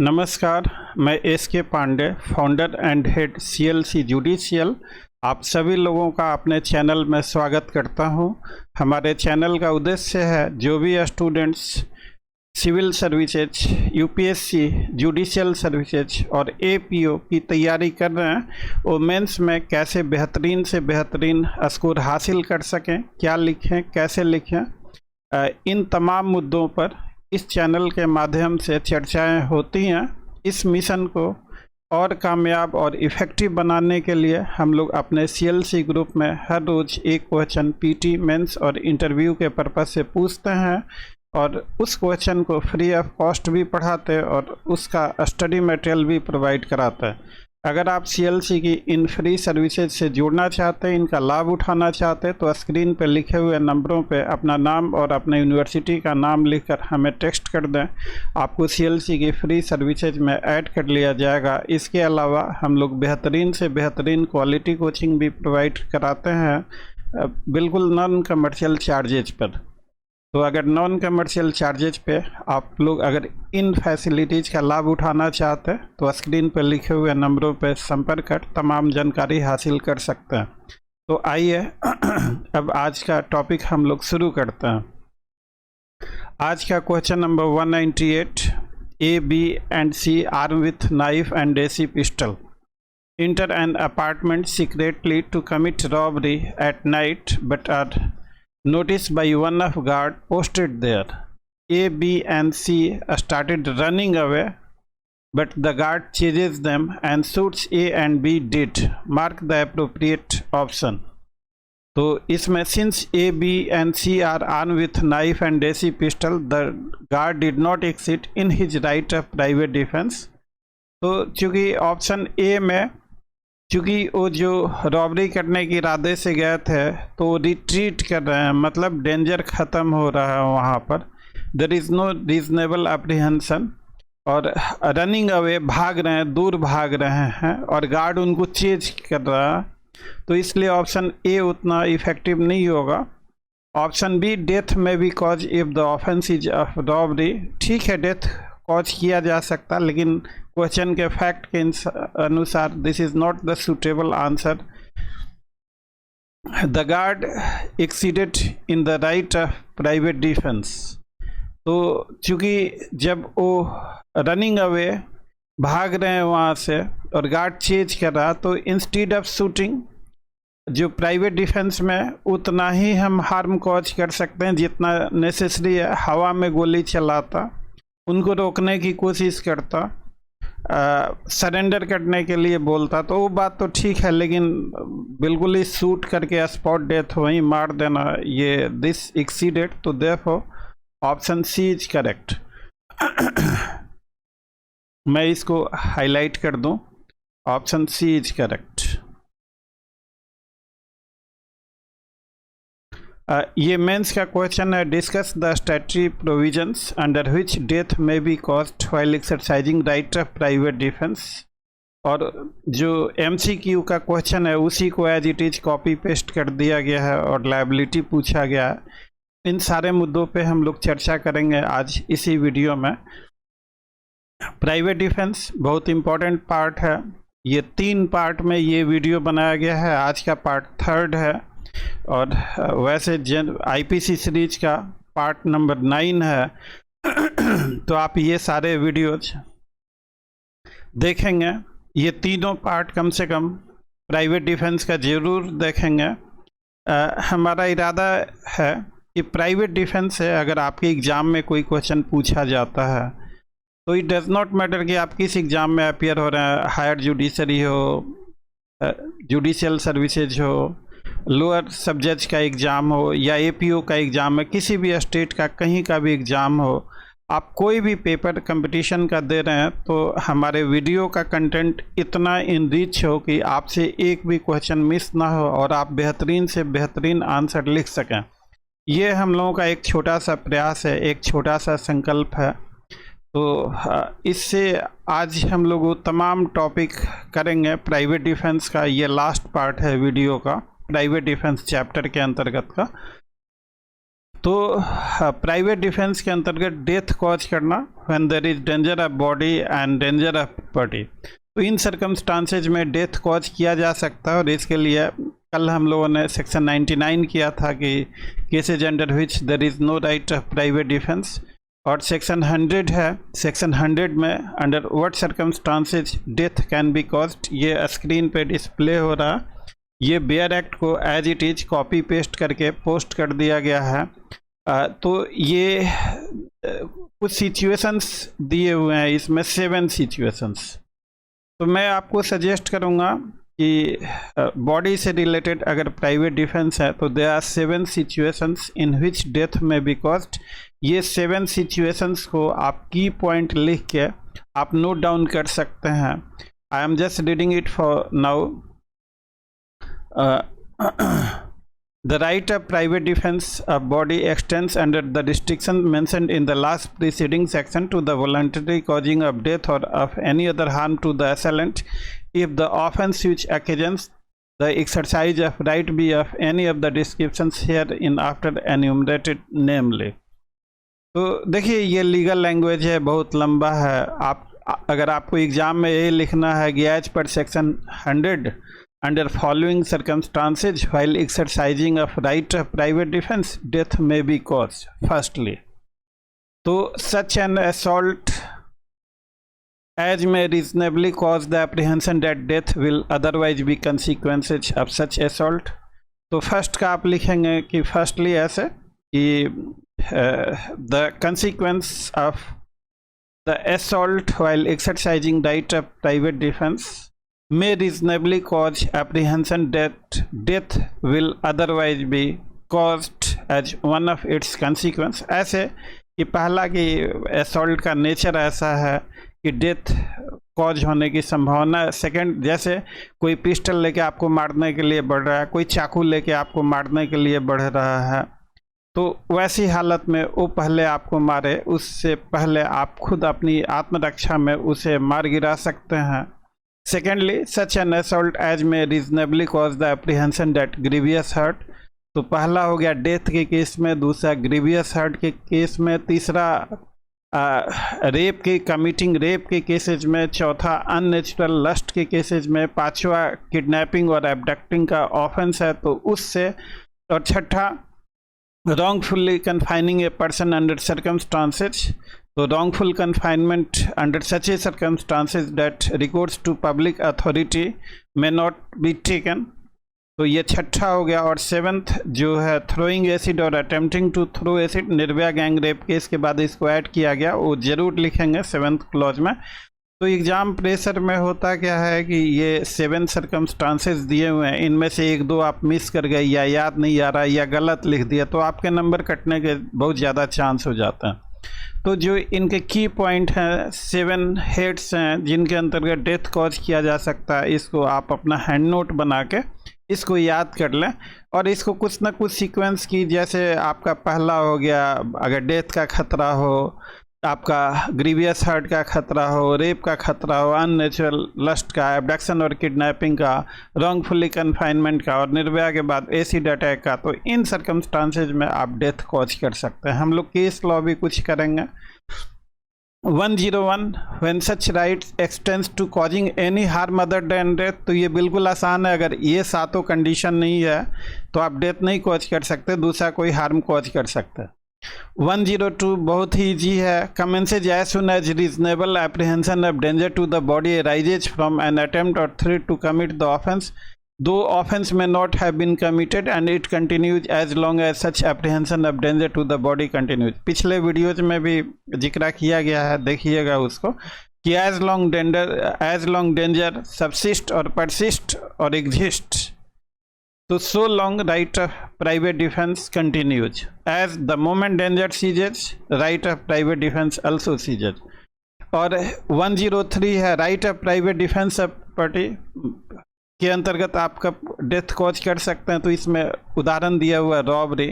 नमस्कार, मैं S K Pandey, founder and head CLC judicial. आप सभी लोगों का अपने चैनल में स्वागत करता हूं। हमारे चैनल का उद्देश्य है जो भी students civil services, UPSC, judicial services और एपीओ की तैयारी कर रहे हैं वो मेंस में कैसे बेहतरीन से बेहतरीन स्कोर हासिल कर सकें, क्या लिखें, कैसे लिखें, इन तमाम मुद्दों पर इस चैनल के माध्यम से चर्चाएं होती हैं। इस मिशन को और कामयाब और इफ़ेक्टिव बनाने के लिए हम लोग अपने सीएलसी ग्रुप में हर रोज़ एक क्वेश्चन पीटी, मेंस और इंटरव्यू के पर्पज़ से पूछते हैं और उस क्वेश्चन को फ्री ऑफ कॉस्ट भी पढ़ाते हैं और उसका स्टडी मटेरियल भी प्रोवाइड कराते हैं। अगर आप सीएलसी की इन फ्री सर्विसेज से जुड़ना चाहते हैं, इनका लाभ उठाना चाहते हैं, तो स्क्रीन पर लिखे हुए नंबरों पे अपना नाम और अपने यूनिवर्सिटी का नाम लिखकर हमें टेक्स्ट कर दें। आपको सीएलसी की फ्री सर्विसेज में ऐड कर लिया जाएगा। इसके अलावा हम लोग बेहतरीन से बेहतरीन क्वालिटी कोचिंग भी प्रोवाइड कराते हैं, बिल्कुल नॉन कमर्शियल चार्जेज पर। तो अगर नॉन कमर्शियल चार्जेज पे आप लोग अगर इन फैसिलिटीज़ का लाभ उठाना चाहते हैं तो स्क्रीन पर लिखे हुए नंबरों पर संपर्क कर तमाम जानकारी हासिल कर सकते हैं। तो आइए अब आज का टॉपिक हम लोग शुरू करते हैं। आज का question number 198, A, B and C arm with knife and desi pistol enter an apartment secretly to commit robbery at night but are noticed by one of guard posted there. A, B and C started running away, but the guard chases them and shoots A and B dead. Mark the appropriate option. तो इसमें since A, B and C are armed with knife and देसी pistol, the guard did not exceed in his right of private defense. तो चूँकि option A में चूँकि वो जो robbery करने के इरादे से गए थे तो रिट्रीट कर रहे हैं, मतलब डेंजर ख़त्म हो रहा है वहाँ पर। There is no reasonable apprehension और रनिंग अवे, भाग रहे हैं, दूर भाग रहे हैं और गार्ड उनको चेज कर रहा है। तो इसलिए ऑप्शन ए उतना इफ़ेक्टिव नहीं होगा। Option B, death may be cause if the offence is of robbery. ठीक है, डेथ कॉज किया जा सकता, लेकिन क्वेश्चन के फैक्ट के अनुसार this is not the suitable answer. The guard exceeded in the right of private defence. तो चूँकि जब वो रनिंग अवे, भाग रहे हैं वहाँ से और गार्ड चेज कर रहा, तो इंस्टीड ऑफ शूटिंग जो प्राइवेट डिफेंस में उतना ही हम हार्म कॉज कर सकते हैं जितना नेसेसरी है। हवा में गोली चलाता, उनको रोकने की कोशिश करता, सरेंडर करने के लिए बोलता, तो वो बात तो ठीक है, लेकिन बिल्कुल ही शूट करके स्पॉट डेथ वहीं मार देना, ये दिस एक्सीडेड। तो therefore option C is correct. मैं इसको हाईलाइट कर दूं, ऑप्शन सी इज करेक्ट। ये मेंस का क्वेश्चन है, discuss the statutory provisions under which death may be caused while exercising right of private defence. और जो एमसीक्यू का क्वेश्चन है उसी को as it is copy paste कर दिया गया है और लायबिलिटी पूछा गया है। इन सारे मुद्दों पे हम लोग चर्चा करेंगे आज इसी वीडियो में। प्राइवेट डिफेंस बहुत इम्पोर्टेंट पार्ट है। ये 3 पार्ट में ये वीडियो बनाया गया है, आज का पार्ट 3rd है और वैसे आईपीसी सीरीज का पार्ट नंबर 9 है। तो आप ये सारे वीडियोज देखेंगे, ये तीनों पार्ट कम से कम प्राइवेट डिफेंस का ज़रूर देखेंगे। हमारा इरादा है कि प्राइवेट डिफेंस से अगर आपके एग्ज़ाम में कोई क्वेश्चन पूछा जाता है तो इट डज़ नॉट मैटर कि आप किस एग्ज़ाम में अपियर हो रहे हैं, हायर जुडिशरी हो, जुडिशियल सर्विसेज हो, लोअर सब्जेक्ट का एग्ज़ाम हो या एपीओ का एग्ज़ाम है, किसी भी स्टेट का कहीं का भी एग्ज़ाम हो, आप कोई भी पेपर कंपटीशन का दे रहे हैं तो हमारे वीडियो का कंटेंट इतना इनरिच हो कि आपसे एक भी क्वेश्चन मिस ना हो और आप बेहतरीन से बेहतरीन आंसर लिख सकें। ये हम लोगों का एक छोटा सा प्रयास है, एक छोटा सा संकल्प है। तो इससे आज हम लोग वो तमाम टॉपिक करेंगे। प्राइवेट डिफेंस का ये लास्ट पार्ट है वीडियो का, प्राइवेट डिफेंस चैप्टर के अंतर्गत का। तो प्राइवेट डिफेंस के अंतर्गत डेथ कॉज करना when there is danger of body and danger of property, तो इन सर्कमस्टांसेज में डेथ कॉज किया जा सकता है। और इसके लिए कल हम लोगों ने सेक्शन 99 किया था कि cases under which there is no right of private defence, और सेक्शन 100 है। सेक्शन 100 में under what circumstances death can be caused, ये स्क्रीन पे डिस्प्ले हो रहा। ये बेयर एक्ट को as it is copy paste करके पोस्ट कर दिया गया है। तो ये कुछ सिचुएशंस दिए हुए हैं, इसमें 7 सिचुएशंस। तो मैं आपको सजेस्ट करूँगा कि बॉडी से रिलेटेड अगर प्राइवेट डिफेंस है तो there are 7 situations in which death may be caused. ये 7 सिचुएशंस को आप की पॉइंट लिख के आप नोट डाउन कर सकते हैं। I am just reading it for now. The right of private defense of body extends under the restriction mentioned in the last preceding section to the voluntary causing of death or of any other harm to the assailant if the offense which occasions the exercise of right be of any of the descriptions herein after enumerated namely। तो देखिए ये legal language है, बहुत लंबा है। आप अगर आपको एग्जाम में ये लिखना है कि as per section 100 under following circumstances while exercising of right of private defense death may be caused, firstly तो such an assault as may reasonably cause the apprehension that death will otherwise be consequences of such assault। तो first का आप लिखेंगे कि firstly ऐसे कि the consequence of the assault while exercising right of private defense may reasonably cause apprehension that death will otherwise be caused as one of its consequence। ऐसे कि पहला कि असॉल्ट का नेचर ऐसा है कि डेथ कॉज होने की संभावना है। सेकंड, जैसे कोई पिस्टल लेके आपको मारने के लिए बढ़ रहा है, कोई चाकू लेके आपको मारने के लिए बढ़ रहा है, तो वैसी हालत में वो पहले आपको मारे उससे पहले आप खुद अपनी आत्मरक्षा में उसे मार गिरा सकते हैं। Secondly, such an assault as may reasonably cause the apprehension that grievous hurt। तो पहला हो गया डेथ के केस में, दूसरा ग्रीवियस हर्ट के केस में, तीसरा रेप के कमिटिंग रेप के केसेज में, चौथा अननेचुरल लस्ट के केसेज में, पांचवा किडनैपिंग और एब्डक्टिंग का ऑफेंस है तो उससे, और छठा wrongfully confining a person under circumstances। तो wrongful confinement under such a circumstances that recourse to public authority may not be taken। तो ये छठा हो गया। और 7th जो है throwing acid और attempting to throw acid, Nirbhaya gang rape case के बाद इसको ऐड किया गया, वो जरूर लिखेंगे 7th क्लॉज में। तो एग्ज़ाम प्रेशर में होता क्या है कि ये 7 सर्कमस्टांसेस दिए हुए हैं, इनमें से 1-2 आप मिस कर गए या याद नहीं आ रहा या गलत लिख दिया तो आपके नंबर कटने के बहुत ज़्यादा चांस हो जाते हैं। तो जो इनके की पॉइंट हैं, 7 हेड्स हैं जिनके अंतर्गत डेथ कॉज किया जा सकता है, इसको आप अपना हैंड नोट बना के इसको याद कर लें और इसको कुछ ना कुछ सीक्वेंस की, जैसे आपका पहला हो गया अगर डेथ का खतरा हो, आपका ग्रीवियस हर्ट का खतरा हो, रेप का खतरा हो, अननेचुरल लस्ट का, एब्डक्शन और किडनैपिंग का, रॉन्गफुली कन्फाइनमेंट का और निर्भया के बाद एसिड अटैक का, तो इन सर्कमस्टांसेज में आप डेथ कॉज कर सकते हैं। हम लोग केस लॉ भी कुछ करेंगे। 101 when such rights extends to causing any harm other than death, तो ये बिल्कुल आसान है। अगर ये सातों कंडीशन नहीं है तो आप डेथ नहीं कॉज कर सकते, दूसरा कोई हार्म कॉज कर सकते हैं। 102 बहुत ही ईजी है। Commences as soon as reasonable apprehension of danger to the body arises from an attempt or threat to commit the offence, though offence may not have been committed and it continues as long as such apprehension of danger to the body continues. पिछले videos में भी जिक्र किया गया है, देखिएगा उसको, कि as long danger subsist or persist or exist, तो so long right of private defense continues, as the moment danger ceases right of private defense also ceases। और 103 है right of private defense of property के अंतर्गत आपका death cause कर सकते हैं। तो इसमें उदाहरण दिया हुआ है robbery,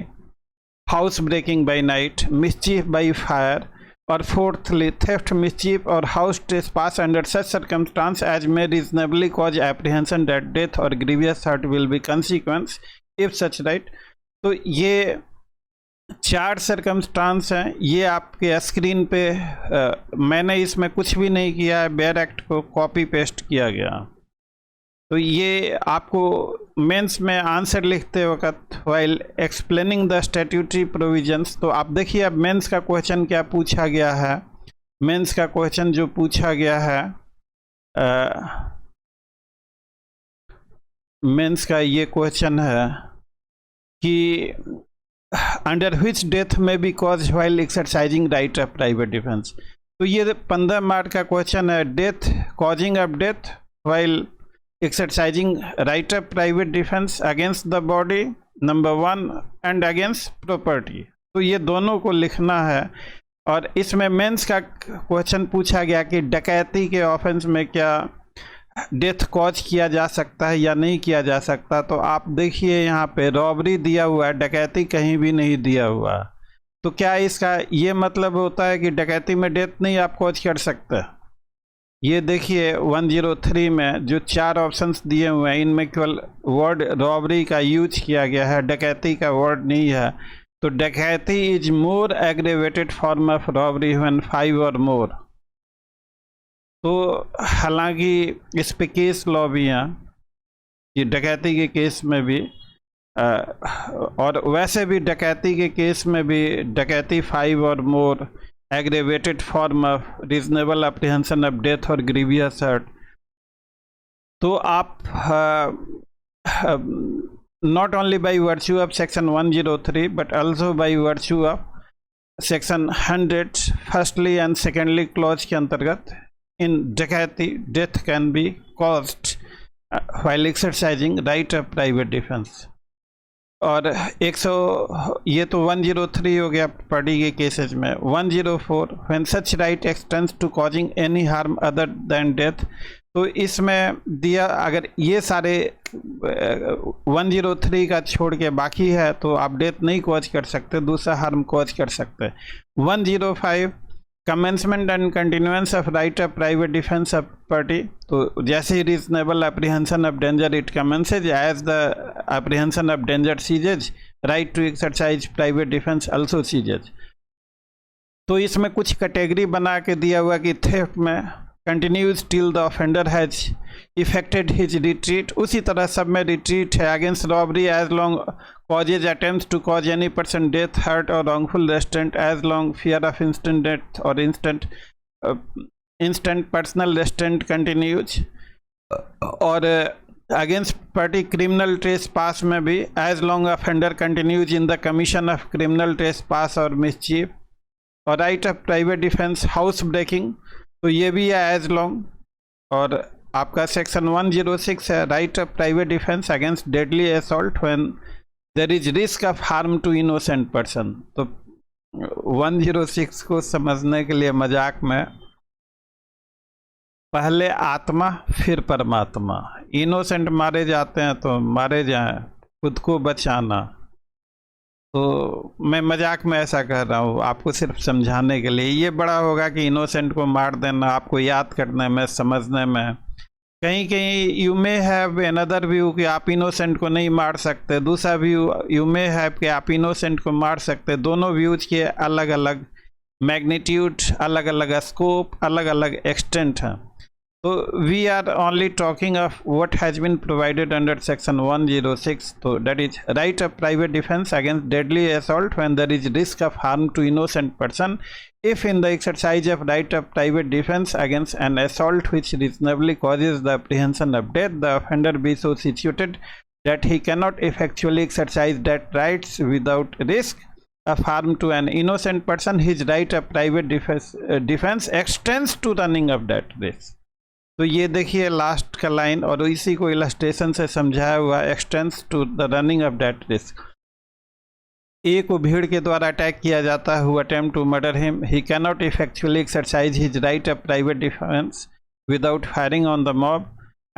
house breaking by night, mischief by fire, और fourthly theft, mischief or house trespass under such circumstances as may reasonably cause apprehension that death or grievous hurt will be consequence if such right. तो ये चार circumstance हैं, ये आपके screen पे मैंने इसमें कुछ भी नहीं किया है, बेयर एक्ट को कॉपी पेस्ट किया गया। तो ये आपको मेंस में आंसर लिखते वक्त while explaining the statutory provisions, तो आप देखिए अब मेंस का क्वेश्चन क्या पूछा गया है। मेंस का क्वेश्चन जो पूछा गया है, मेंस का ये क्वेश्चन है कि under which death may be cause while exercising right of private defence. तो ये 15 मार्क का क्वेश्चन है, death, causing of death while exercising right of private defence against the body, number 1, and against property. तो ये दोनों को लिखना है। और इसमें मेंस का क्वेश्चन पूछा गया कि डकैती के ऑफेंस में क्या डेथ कॉज किया जा सकता है या नहीं किया जा सकता। तो आप देखिए यहाँ पे रॉबरी दिया हुआ है, डकैती कहीं भी नहीं दिया हुआ। तो क्या इसका ये मतलब होता है कि डकैती में डेथ नहीं आप कॉज कर सकते? ये देखिए 103 में जो 4 ऑप्शंस दिए हुए हैं, इनमें केवल वर्ड रॉबरी का यूज किया गया है, डकैती का वर्ड नहीं है। तो डकैती is more aggravated form of robbery when 5 or मोर। तो हालांकि इस पे केस लॉ भी हैं कि डकैती के केस में भी और वैसे भी डकैती के केस में भी डकैती 5 or more aggravated form of reasonable apprehension of death or grievous hurt. तो आप not only by virtue of section 103 but also by virtue of section 100 firstly and secondly clause के अंतर्गत इन डकैती death can be caused while exercising right of private defense। और 100 ये तो 103 हो गया पार्टी के केसेस में। 104 when such right extends to causing any harm other than death। तो इसमें दिया अगर ये सारे 103 का छोड़ के बाकी है तो आप डेथ नहीं कॉज कर सकते, दूसरा हार्म कॉज कर सकते। 105 commencement and continuance of right of private defence of property. तो जैसे ही reasonable apprehension of danger it commences, as the apprehension of danger ceases, right to exercise private defence also ceases. तो इसमें कुछ category बना के दिया हुआ कि थेफ्ट में continues till the offender has effected his retreat, उसी तरह सब में retreat है। against robbery as long causes attempts to cause any person death, hurt or wrongful restraint, as long fear of instant death or instant personal restraint continues। और against party criminal trespass में भी as long offender continues in the commission of criminal trespass or mischief। और right of private defense house breaking, तो ये भी है as long. और आपका सेक्शन 106 है right of private defence against deadly assault when there is risk of harm to innocent person. तो 106 को समझने के लिए मजाक में पहले आत्मा फिर परमात्मा, इनोसेंट मारे जाते हैं तो मारे जाएं, खुद को बचाना। तो मैं मजाक में ऐसा कह रहा हूँ आपको सिर्फ समझाने के लिए। ये बड़ा होगा कि इनोसेंट को मार देना आपको याद करने में, समझने में। कहीं कहीं you may have another view कि आप इनोसेंट को नहीं मार सकते, दूसरा व्यू यू मे हैव कि आप इनोसेंट को मार सकते। दोनों व्यूज के अलग अलग मैग्नीट्यूड, अलग अलग स्कोप, अलग अलग एक्सटेंट हैं। तो we are only talking of what has been provided under section 106। तो that is right of private defence against deadly assault when there is risk of harm to innocent person, if in the exercise of right of private defense against an assault which reasonably causes the apprehension of death, the offender be so situated that he cannot effectually exercise that rights without risk of harm to an innocent person, his right of private defense extends to running of that risk। तो ये देखिए last का line, और इसी को illustration से समझाया हुआ, extends to the running of that risk. A को भीड़ के द्वारा अटैक किया जाता है, who attempt to murder him, he can not effectually exercise his right of private defence without firing on the mob,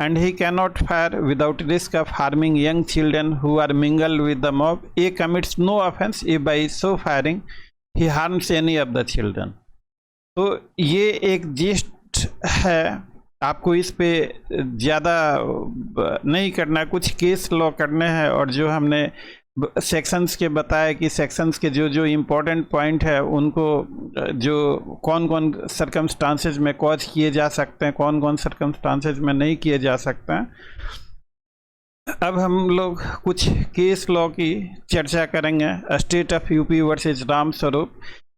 and he can not fire without risk of harming young children who are mingle with the mob. A commits no offence if by so firing he harms any of the children. तो ये एक gist है, आपको इस पे ज़्यादा नहीं करना, कुछ केस लॉ करने हैं। और जो हमने सेक्शंस के बताया कि सेक्शंस के जो जो इम्पोर्टेंट पॉइंट है उनको जो कौन कौन सरकमस्टांसेस में कॉज किए जा सकते हैं, कौन कौन सरकमस्टांसेस में नहीं किए जा सकते हैं। अब हम लोग कुछ केस लॉ की चर्चा करेंगे। State of UP versus Ram Swaroop,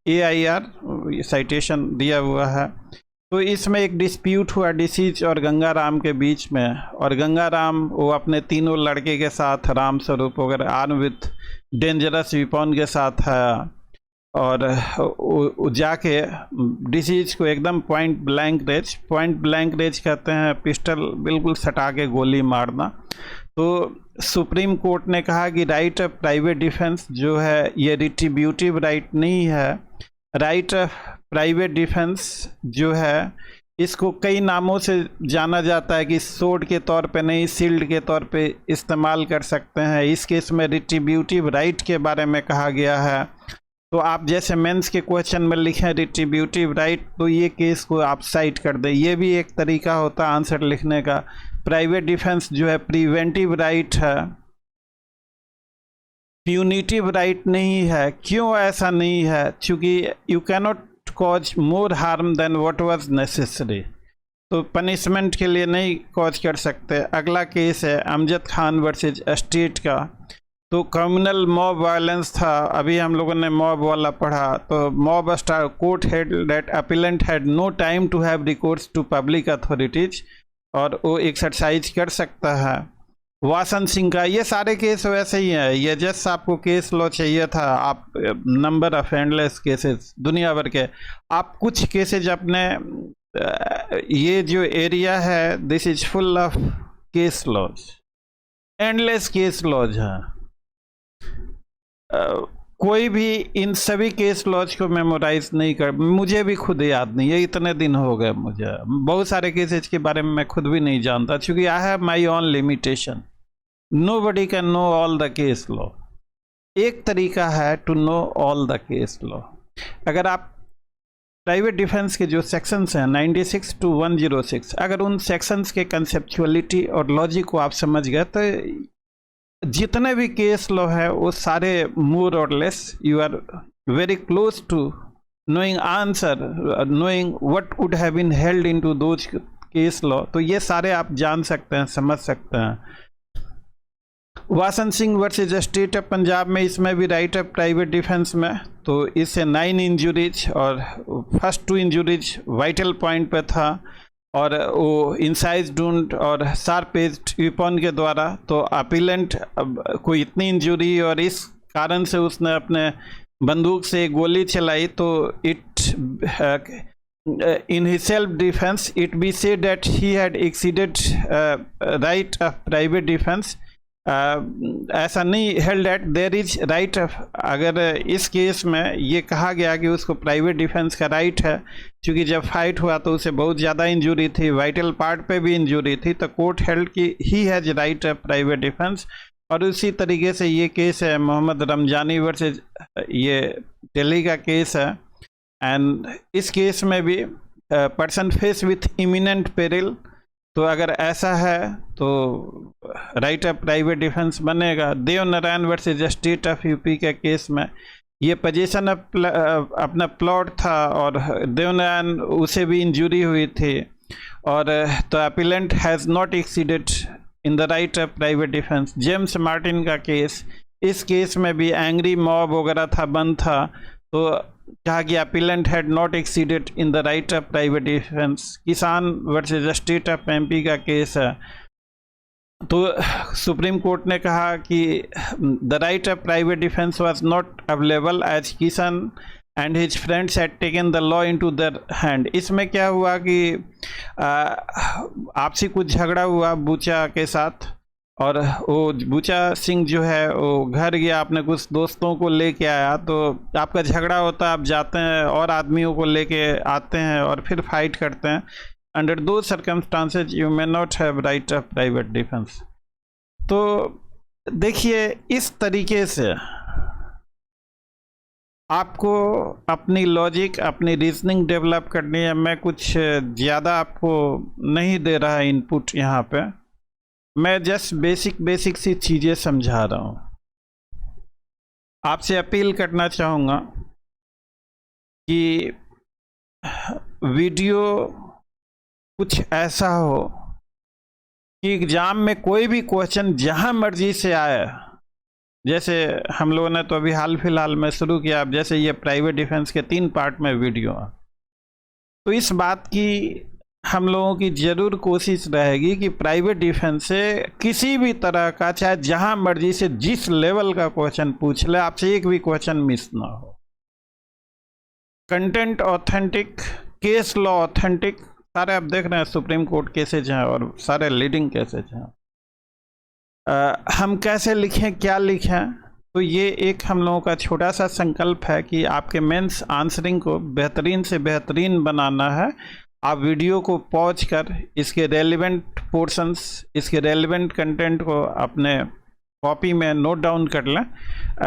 AIR citation दिया हुआ है। तो इसमें एक डिस्प्यूट हुआ डिसीज और गंगाराम के बीच में, और गंगाराम वो अपने तीनों लड़के के साथ राम स्वरूप वगैरह आर्म विथ डेंजरस वेपन के साथ है, और जाके डिसीज को एकदम पॉइंट ब्लैंक रेंज कहते हैं, पिस्टल बिल्कुल सटा के गोली मारना। तो सुप्रीम कोर्ट ने कहा कि राइट ऑफ प्राइवेट डिफेंस जो है ये रिट्रीब्यूटिव राइट नहीं है। राइट ऑफ प्राइवेट डिफेंस जो है इसको कई नामों से जाना जाता है कि सोर्ड के तौर पे नहीं, शील्ड के तौर पे इस्तेमाल कर सकते हैं। इस केस में रिट्रीब्यूटिव राइट के बारे में कहा गया है। तो आप जैसे मेंस के क्वेश्चन में लिखें रिट्रीब्यूटिव राइट, तो ये केस को आप साइट कर दें, ये भी एक तरीका होता है आंसर लिखने का। प्राइवेट डिफेंस जो है प्रिवेंटिव राइट है, प्यूनिटिव राइट नहीं है। क्यों ऐसा नहीं है? क्योंकि you cannot cause more harm then what was necessary, तो पनिशमेंट के लिए नहीं कॉज कर सकते। अगला केस है अमजद खान वर्सेज स्टेट का। तो कम्युनल मॉब वायलेंस था, अभी हम लोगों ने मॉब वाला पढ़ा। तो mob star court held that appellant had no time to have recourse to public authorities, और वो एक्सरसाइज कर सकता है। वासन सिंह का, ये सारे केस वैसे ही हैं, ये जस्ट आपको केस लॉ चाहिए था। आप नंबर ऑफ एंडलेस केसेस दुनिया भर के, आप कुछ केसेज अपने ये जो एरिया है this is full of case laws, endless case laws हैं। कोई भी इन सभी केस लॉज को मेमोराइज नहीं कर, मुझे भी खुद याद नहीं है, इतने दिन हो गए मुझे, बहुत सारे केसेज के बारे में मैं खुद भी नहीं जानता, क्योंकि I have my own limitation. Nobody can know all the case law. एक तरीका है to know all the case law. अगर आप प्राइवेट डिफेंस के जो सेक्शंस हैं 96 to 106, अगर उन सेक्शंस के कंसेप्चुअलिटी और लॉजिक को आप समझ गए तो जितने भी केस लॉ है वो सारे more or less you are very close to knowing answer, knowing what would have been held into those case law. तो ये सारे आप जान सकते हैं, समझ सकते हैं। Wasan Singh versus state of Punjab में, इसमें भी राइट ऑफ प्राइवेट डिफेंस में, तो इससे 9 इंजुरीज और फर्स्ट 2 इंजुरीज वाइटल पॉइंट पे था, और वो इंसाइज डूंड और शार्प एज्ड वेपन के द्वारा। तो अपीलेंट को इतनी इंजुरी और इस कारण से उसने अपने बंदूक से गोली चलाई, तो it in his self defence it be said that he had exceeded right of private defence. ऐसा नहीं held at there is right. अगर इस केस में ये कहा गया कि उसको प्राइवेट डिफेंस का राइट है, क्योंकि जब फाइट हुआ तो उसे बहुत ज़्यादा इंजरी थी, वाइटल पार्ट पे भी इंजरी थी, तो कोर्ट हेल्ड कि he has right of private defence. और उसी तरीके से ये केस है मोहम्मद रमजानी वर्सेज, ये दिल्ली का केस है। एंड इस केस में भी person face with imminent peril, तो अगर ऐसा है तो राइट ऑफ प्राइवेट डिफेंस बनेगा। Dev Narayan versus state of UP के केस में ये पोजीशन अपना प्लॉट था, और देव नारायण उसे भी इंजरी हुई थी, और तो appellate has not exceeded in the right of private defence. James Martin का केस, इस केस में भी एंग्री मॉब वगैरह था, बंद था, तो कहा कि appellant had not exceeded in the right of private defence. Kisan versus state of MP का केस है, तो सुप्रीम कोर्ट ने कहा कि the right of private defence was not available as Kisan and his friends had taken the law into their hand. इसमें क्या हुआ कि आपसी कुछ झगड़ा हुआ बूचा के साथ, और वो बूचा सिंह जो है वो घर गया, अपने कुछ दोस्तों को लेके आया। तो आपका झगड़ा होता है, आप जाते हैं और आदमियों को लेके आते हैं और फिर फाइट करते हैं। अंडर दो circumstances you may not have right of private defence. तो देखिए, इस तरीके से आपको अपनी लॉजिक, अपनी रीजनिंग डेवलप करनी है। मैं कुछ ज़्यादा आपको नहीं दे रहा इनपुट यहाँ पे, मैं जस्ट बेसिक सी चीज़ें समझा रहा हूँ। आपसे अपील करना चाहूँगा कि वीडियो कुछ ऐसा हो कि एग्ज़ाम में कोई भी क्वेश्चन जहाँ मर्जी से आए, जैसे हम लोगों ने तो अभी हाल फिलहाल में शुरू किया, अब जैसे ये प्राइवेट डिफेंस के 3 पार्ट में वीडियो, तो इस बात की हम लोगों की ज़रूर कोशिश रहेगी कि प्राइवेट डिफेंस से किसी भी तरह का, चाहे जहां मर्जी से जिस लेवल का क्वेश्चन पूछ ले, आपसे एक भी क्वेश्चन मिस ना हो। Content authentic, case law authentic, सारे आप देख रहे हैं सुप्रीम कोर्ट केसेज हैं और सारे लीडिंग केसेज हैं। हम कैसे लिखें, क्या लिखें, तो ये एक हम लोगों का छोटा सा संकल्प है कि आपके मेंस आंसरिंग को बेहतरीन से बेहतरीन बनाना है। आप वीडियो को पॉज कर इसके रेलिवेंट पोर्शंस, इसके रेलिवेंट कंटेंट को अपने कॉपी में नोट डाउन कर लें।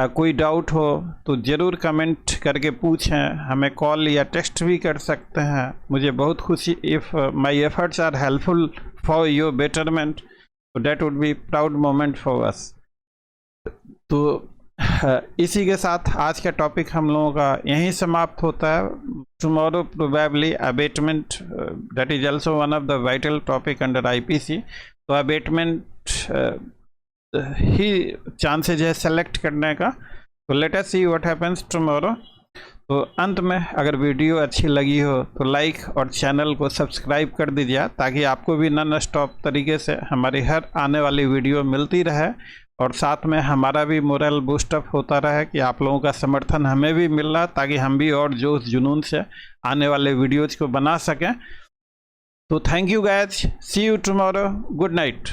कोई डाउट हो तो ज़रूर कमेंट करके पूछें, हमें कॉल या टेक्स्ट भी कर सकते हैं। मुझे बहुत खुशी, if my efforts are helpful for your betterment, तो that would be proud moment for us. तो इसी के साथ आज का टॉपिक हम लोगों का यहीं समाप्त होता है। Tomorrow probably abetment, that is also one of the vital topic under IPC. तो अबेटमेंट ही चांसेज है सेलेक्ट करने का। तो let us see what happens tomorrow. तो अंत में अगर वीडियो अच्छी लगी हो तो लाइक और चैनल को सब्सक्राइब कर दीजिए, ताकि आपको भी नॉन स्टॉप तरीके से हमारी हर आने वाली वीडियो मिलती रहे, और साथ में हमारा भी मोरल बूस्टअप होता रहे कि आप लोगों का समर्थन हमें भी मिल रहा, ताकि हम भी और जोश जुनून से आने वाले वीडियोज़ को बना सकें। तो thank you guys, see you tomorrow, good night.